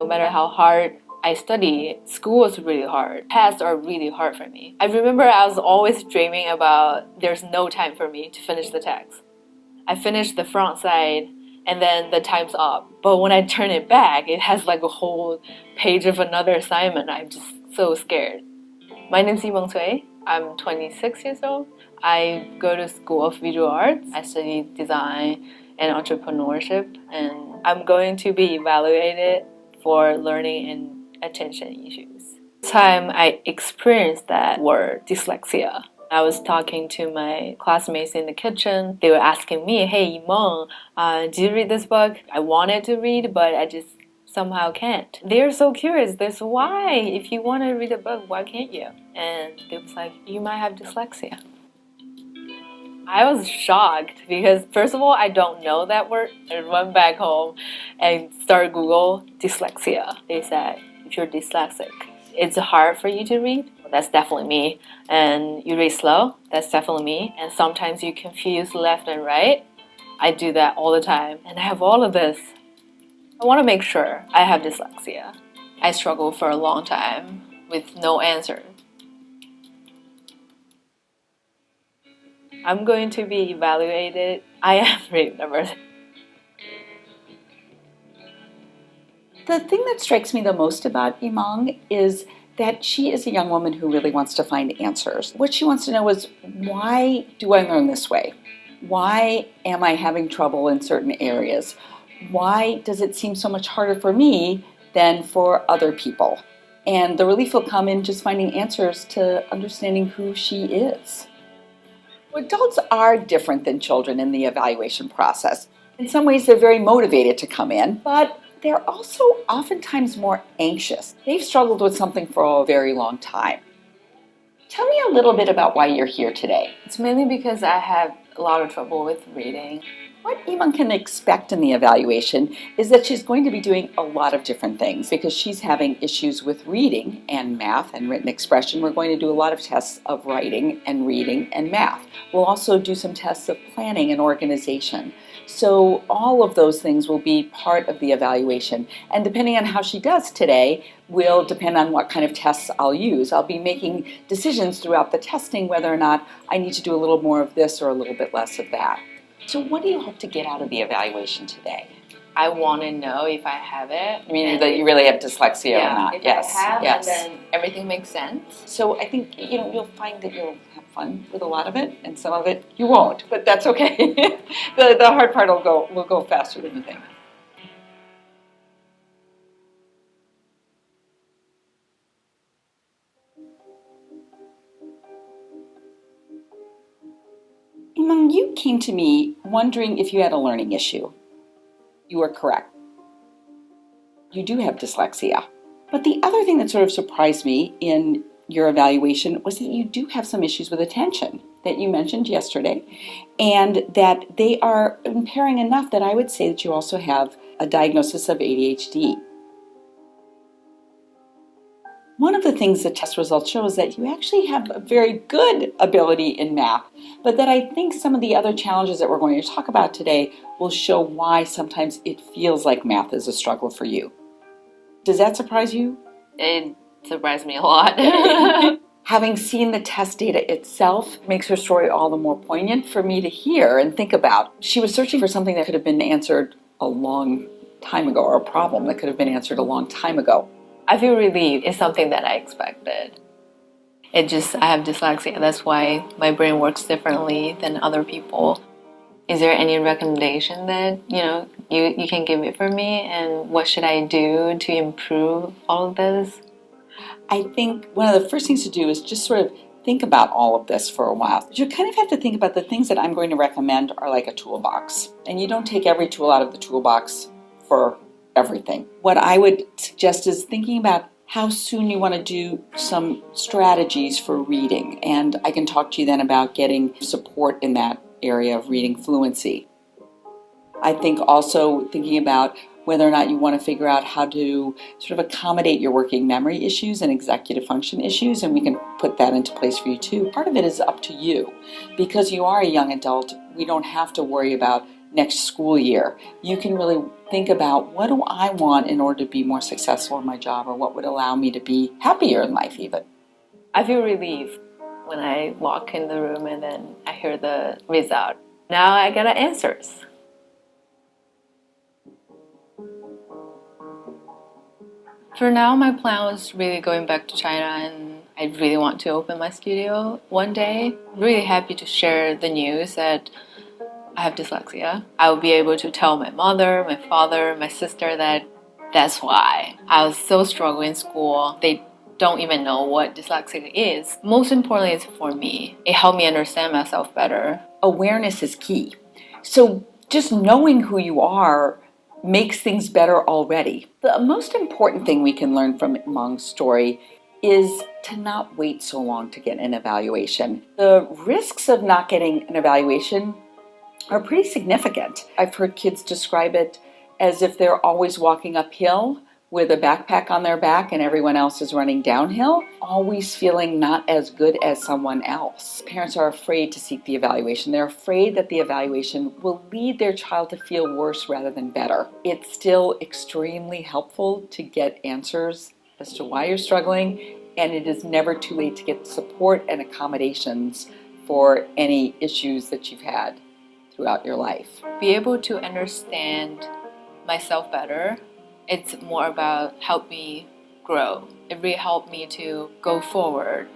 No matter how hard I study, school was really hard. Tests are really hard for me. I remember I was always dreaming about there's no time for me to finish the text. I finished the front side and then the time's up. But when I turn it back, it has like a whole page of another assignment. I'm just so scared. My name's Cui. I'm 26 years old. I go to School of Visual Arts. I study design and entrepreneurship, and I'm going to be evaluated for learning and attention issues. This time I experienced that word, dyslexia. I was talking to my classmates in the kitchen. They were asking me, hey, Yimeng, did you read this book? I wanted to read, but I just somehow can't. They're so curious. They're so, why? If you want to read a book, why can't you? And they was like, you might have dyslexia. I was shocked because first of all, I don't know that word. I went back home and started Google dyslexia. They said, if you're dyslexic, it's hard for you to read. That's definitely me. And you read slow. That's definitely me. And sometimes you confuse left and right. I do that all the time. And I have all of this. I want to make sure I have dyslexia. I struggled for a long time with no answer. I'm going to be evaluated. I am really nervous. The thing that strikes me the most about Yimeng is that she is a young woman who really wants to find answers. What she wants to know is, why do I learn this way? Why am I having trouble in certain areas? Why does it seem so much harder for me than for other people? And the relief will come in just finding answers to understanding who she is. Adults are different than children in the evaluation process. In some ways, they're very motivated to come in, but they're also oftentimes more anxious. They've struggled with something for a very long time. Tell me a little bit about why you're here today. It's mainly because I have a lot of trouble with reading. What Yimeng can expect in the evaluation is that she's going to be doing a lot of different things because she's having issues with reading and math and written expression. We're going to do a lot of tests of writing and reading and math. We'll also do some tests of planning and organization. So all of those things will be part of the evaluation. And depending on how she does today will depend on what kind of tests I'll use. I'll be making decisions throughout the testing whether or not I need to do a little more of this or a little bit less of that. So what do you hope to get out of the evaluation today? I want to know if I have it. Meaning that you really have dyslexia or not. If yes. I have, yes. then everything makes sense. So I think you'll find that you'll have fun with a lot of it, and some of it you won't. But that's okay. the hard part will go faster than you think. Yimeng, you came to me wondering if you had a learning issue. You are correct. You do have dyslexia. But the other thing that sort of surprised me in your evaluation was that you do have some issues with attention that you mentioned yesterday, and that they are impairing enough that I would say that you also have a diagnosis of ADHD. One of the things the test results show is that you actually have a very good ability in math, but that I think some of the other challenges that we're going to talk about today will show why sometimes it feels like math is a struggle for you. Does that surprise you? It surprised me a lot. Having seen the test data itself makes her story all the more poignant for me to hear and think about. She was searching for something that could have been answered a long time ago, or a problem that could have been answered a long time ago. I feel relieved. It's something that I expected. I have dyslexia. That's why my brain works differently than other people. Is there any recommendation that you can give it for me? And what should I do to improve all of this? I think one of the first things to do is just sort of think about all of this for a while. You kind of have to think about the things that I'm going to recommend are like a toolbox. And you don't take every tool out of the toolbox for everything. What I would suggest is thinking about how soon you want to do some strategies for reading. And I can talk to you then about getting support in that area of reading fluency. I think also thinking about whether or not you want to figure out how to sort of accommodate your working memory issues and executive function issues, and we can put that into place for you too. Part of it is up to you. Because you are a young adult, we don't have to worry about next school year. You can really think about, what do I want in order to be more successful in my job, or what would allow me to be happier in life even. I feel relieved when I walk in the room and then I hear the result. Now I got answers. For now, my plan was really going back to China, and I really want to open my studio one day. Really happy to share the news that I have dyslexia. I will be able to tell my mother, my father, my sister that that's why. I was so struggling in school. They don't even know what dyslexia is. Most importantly, it's for me. It helped me understand myself better. Awareness is key. So just knowing who you are makes things better already. The most important thing we can learn from Imong's story is to not wait so long to get an evaluation. The risks of not getting an evaluation are pretty significant. I've heard kids describe it as if they're always walking uphill with a backpack on their back and everyone else is running downhill, always feeling not as good as someone else. Parents are afraid to seek the evaluation. They're afraid that the evaluation will lead their child to feel worse rather than better. It's still extremely helpful to get answers as to why you're struggling, and it is never too late to get support and accommodations for any issues that you've had throughout your life. Be able to understand myself better. It's more about help me grow. It really helped me to go forward